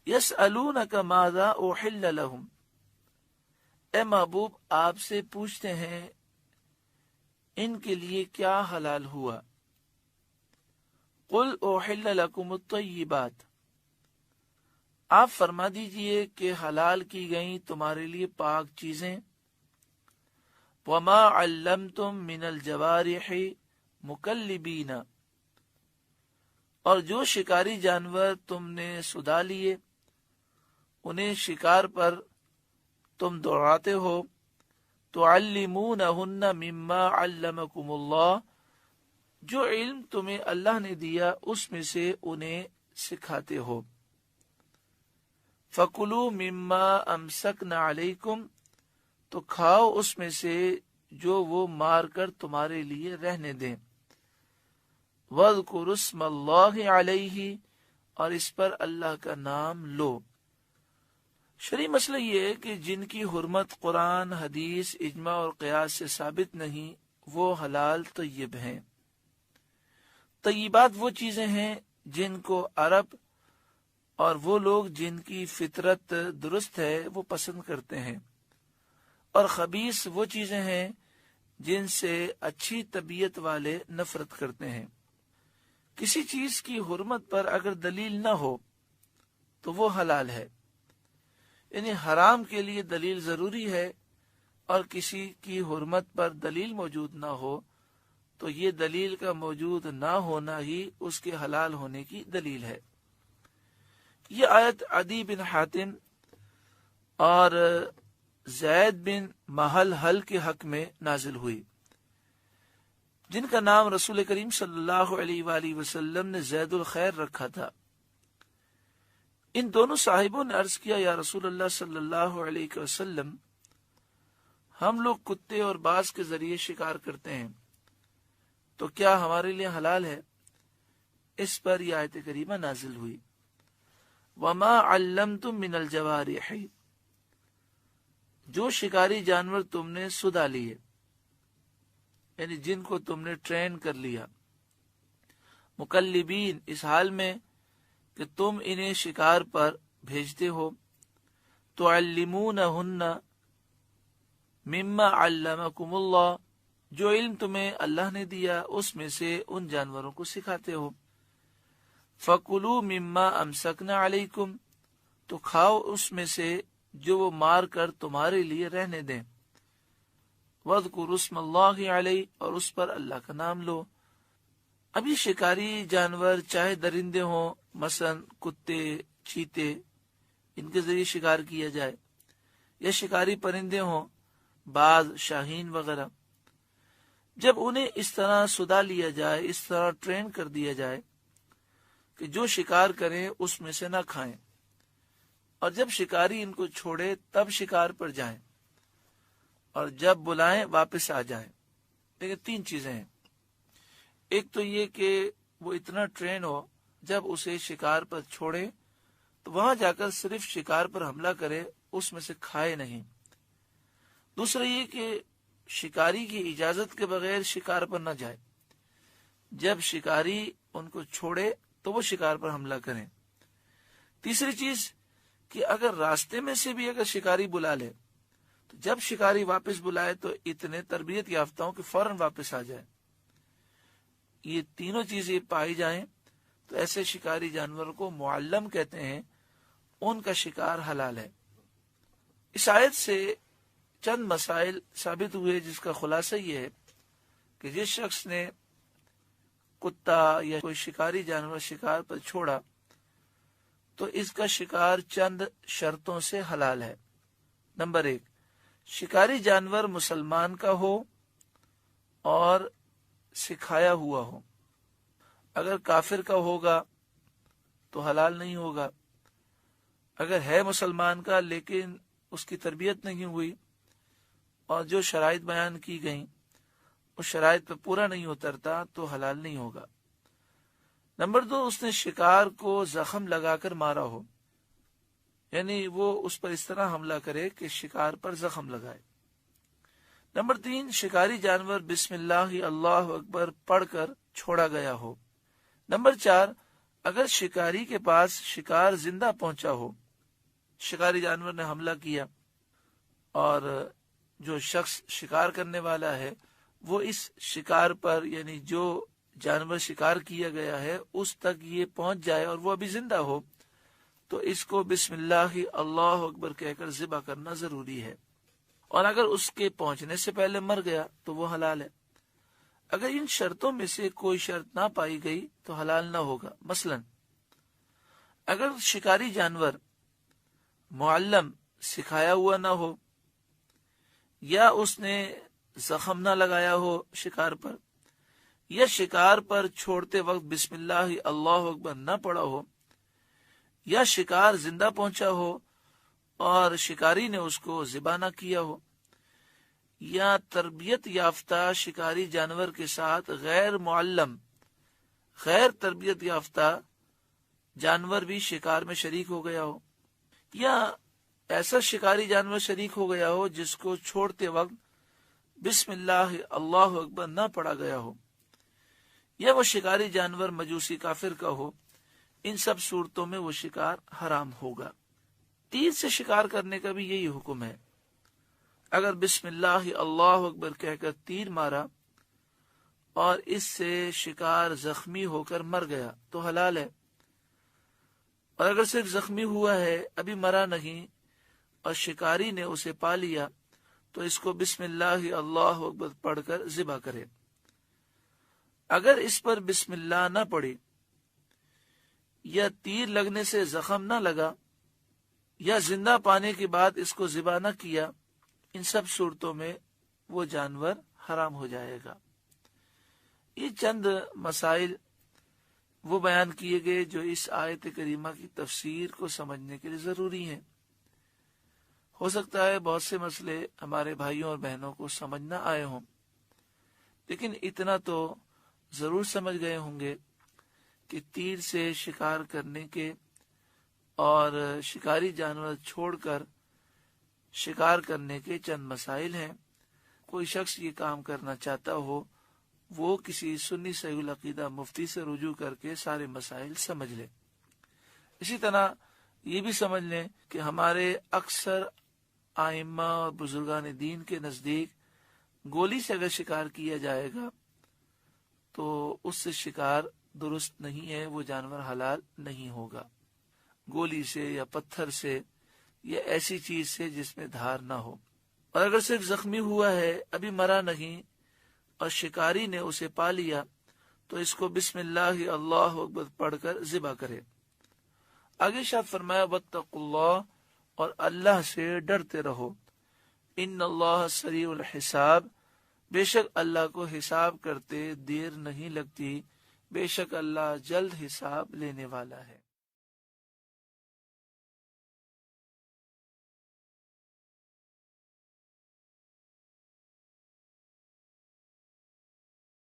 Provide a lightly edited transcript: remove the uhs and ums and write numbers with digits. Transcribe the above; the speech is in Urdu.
یسألونک ماذا احل لہم، اے محبوب آپ سے پوچھتے ہیں ان کے لیے کیا حلال ہوا۔ قل احل لکم الطیبات، آپ فرما دیجئے کہ حلال کی گئیں تمہارے لیے پاک چیزیں۔ وما علمتم من الجوارح مکلبین، اور جو شکاری جانور تم نے سدا لیے انہیں شکار پر تم دوڑاتے ہو، تعلمونہن مما علمکم اللہ، جو علم تمہیں اللہ نے دیا اس میں سے انہیں سکھاتے ہو۔ فَكُلُوا مِمَّا أَمْسَكْنَا عَلَيْكُمْ، تو کھاؤ اس میں سے جو وہ مار کر تمہارے لیے رہنے دیں۔ وَاذْكُرُوا اسْمَ اللَّهِ عَلَيْهِ، اور اس پر اللہ کا نام لو۔ شرعی مسئلہ یہ ہے کہ جن کی حرمت قرآن، حدیث، اجماع اور قیاس سے ثابت نہیں وہ حلال طیب ہیں۔ طیبات وہ چیزیں ہیں جن کو عرب اور وہ لوگ جن کی فطرت درست ہے وہ پسند کرتے ہیں، اور خبیث وہ چیزیں ہیں جن سے اچھی طبیعت والے نفرت کرتے ہیں۔ کسی چیز کی حرمت پر اگر دلیل نہ ہو تو وہ حلال ہے، یعنی حرام کے لیے دلیل ضروری ہے، اور کسی کی حرمت پر دلیل موجود نہ ہو تو یہ دلیل کا موجود نہ ہونا ہی اس کے حلال ہونے کی دلیل ہے۔ یہ آیت عدی بن حاتم اور زید بن محلحل کے حق میں نازل ہوئی، جن کا نام رسول کریم صلی اللہ علیہ وآلہ وسلم نے زید الخیر رکھا تھا۔ ان دونوں صاحبوں نے عرض کیا، یا رسول اللہ صلی اللہ علیہ وسلم، ہم لوگ کتے اور باز کے ذریعے شکار کرتے ہیں، تو کیا ہمارے لیے حلال ہے؟ اس پر یہ آیت کریمہ نازل ہوئی، وما علمتم من الجوارح، جو شکاری جانور تم نے سدا لیے، یعنی جن کو تم نے ٹرین کر لیا، مکلبین، اس حال میں کہ تم انہیں شکار پر بھیجتے ہو، تعلمونہن مما علمکم اللہ، جو علم تمہیں اللہ نے دیا اس میں سے ان جانوروں کو سکھاتے ہو۔ فَكُلُوا مِمَّا أَمْسَكْنَا عَلَيْكُمْ، تو کھاؤ اس میں سے جو وہ مار کر تمہارے لیے رہنے دیں۔ وَاذْكُرُوا اسْمَ اللَّهِ عَلَيْهِ، اور اس پر اللہ کا نام لو۔ اب یہ شکاری جانور چاہے درندے ہوں، مثلا کتے، چیتے، ان کے ذریعے شکار کیا جائے، یا شکاری پرندے ہوں، باز، شاہین وغیرہ، جب انہیں اس طرح سدا لیا جائے، اس طرح ٹرین کر دیا جائے کہ جو شکار کریں اس میں سے نہ کھائیں، اور جب شکاری ان کو چھوڑے تب شکار پر جائیں، اور جب بلائیں واپس آ جائیں۔ لیکن تین چیزیں ہیں، ایک تو یہ کہ وہ اتنا ٹرین ہو، جب اسے شکار پر چھوڑے تو وہاں جا کر صرف شکار پر حملہ کرے، اس میں سے کھائے نہیں۔ دوسرا یہ کہ شکاری کی اجازت کے بغیر شکار پر نہ جائے، جب شکاری ان کو چھوڑے تو وہ شکار پر حملہ کریں۔ تیسری چیز کہ اگر راستے میں سے بھی اگر شکاری بلا لے تو جب شکاری واپس بلائے تو اتنے تربیت یافتہ ہوں کہ فوراً واپس آ جائے۔ یہ تینوں چیزیں پائی جائیں تو ایسے شکاری جانوروں کو معلم کہتے ہیں، ان کا شکار حلال ہے۔ اس آیت سے چند مسائل ثابت ہوئے، جس کا خلاصہ یہ ہے کہ جس شخص نے کتا یا کوئی شکاری جانور شکار پر چھوڑا تو اس کا شکار چند شرطوں سے حلال ہے۔ نمبر 1، شکاری جانور مسلمان کا ہو اور سکھایا ہوا ہو۔ اگر کافر کا ہوگا تو حلال نہیں ہوگا۔ اگر ہے مسلمان کا لیکن اس کی تربیت نہیں ہوئی اور جو شرائط بیان کی گئیں اس شرائط پہ پورا نہیں اترتا تو حلال نہیں ہوگا۔ نمبر 2، اس نے شکار کو زخم لگا کر مارا ہو، یعنی وہ اس پر اس طرح حملہ کرے کہ شکار پر زخم لگائے۔ نمبر 3، شکاری جانور بسم اللہ اللہ اکبر پڑھ کر چھوڑا گیا ہو۔ نمبر 4، اگر شکاری کے پاس شکار زندہ پہنچا ہو، شکاری جانور نے حملہ کیا اور جو شخص شکار کرنے والا ہے وہ اس شکار پر، یعنی جو جانور شکار کیا گیا ہے اس تک یہ پہنچ جائے اور وہ ابھی زندہ ہو، تو اس کو بسم اللہ اللہ اکبر کہہ کر ذبح کرنا ضروری ہے، اور اگر اس کے پہنچنے سے پہلے مر گیا تو وہ حلال ہے۔ اگر ان شرطوں میں سے کوئی شرط نہ پائی گئی تو حلال نہ ہوگا۔ مثلا اگر شکاری جانور معلم سکھایا ہوا نہ ہو، یا اس نے زخم نہ لگایا ہو شکار پر، یا شکار پر چھوڑتے وقت بسم اللہ اللہ اکبر نہ پڑا ہو، یا شکار زندہ پہنچا ہو اور شکاری نے اس کو ذبح نہ کیا ہو، یا تربیت یافتہ شکاری جانور کے ساتھ غیر معلم، غیر تربیت یافتہ جانور بھی شکار میں شریک ہو گیا ہو، یا ایسا شکاری جانور شریک ہو گیا ہو جس کو چھوڑتے وقت بسم اللہ اللہ اکبر نہ پڑھا گیا ہو، یا وہ شکاری جانور مجوسی کافر کا ہو، ان سب صورتوں میں وہ شکار حرام ہوگا۔ تیر سے شکار کرنے کا بھی یہی حکم ہے۔ اگر بسم اللہ اللہ اکبر کہہ کر تیر مارا اور اس سے شکار زخمی ہو کر مر گیا تو حلال ہے، اور اگر صرف زخمی ہوا ہے ابھی مرا نہیں اور شکاری نے اسے پا لیا تو اس کو بسم اللہ اللہ اکبر پڑھ کر ذبح کرے۔ اگر اس پر بسم اللہ نہ پڑی، یا تیر لگنے سے زخم نہ لگا، یا زندہ پانے کے بعد اس کو ذبح نہ کیا، ان سب صورتوں میں وہ جانور حرام ہو جائے گا۔ یہ چند مسائل وہ بیان کیے گئے جو اس آیت کریمہ کی تفسیر کو سمجھنے کے لیے ضروری ہیں۔ ہو سکتا ہے بہت سے مسئلے ہمارے بھائیوں اور بہنوں کو سمجھ نہ آئے ہوں، لیکن اتنا تو ضرور سمجھ گئے ہوں گے کہ تیر سے شکار کرنے کے اور شکاری جانور چھوڑ کر شکار کرنے کے چند مسائل ہیں۔ کوئی شخص یہ کام کرنا چاہتا ہو وہ کسی سنی صحیح العقیدہ مفتی سے رجوع کر کے سارے مسائل سمجھ لے۔ اسی طرح یہ بھی سمجھ لیں کہ ہمارے اکثر ائمہ اور بزرگان دین کے نزدیک گولی سے اگر شکار کیا جائے گا تو اس سے شکار درست نہیں ہے، وہ جانور حلال نہیں ہوگا۔ گولی سے یا پتھر سے یا ایسی چیز سے جس میں دھار نہ ہو، اور اگر صرف زخمی ہوا ہے ابھی مرا نہیں اور شکاری نے اسے پا لیا تو اس کو بسم اللہ اللہ اکبر پڑھ کر ذبح کرے۔ آگے شاہ فرمایا واتقوا اللہ، اور اللہ سے ڈرتے رہو، ان اللہ سریع الحساب، بے شک اللہ کو حساب کرتے دیر نہیں لگتی، بے شک اللہ جلد حساب لینے والا ہے۔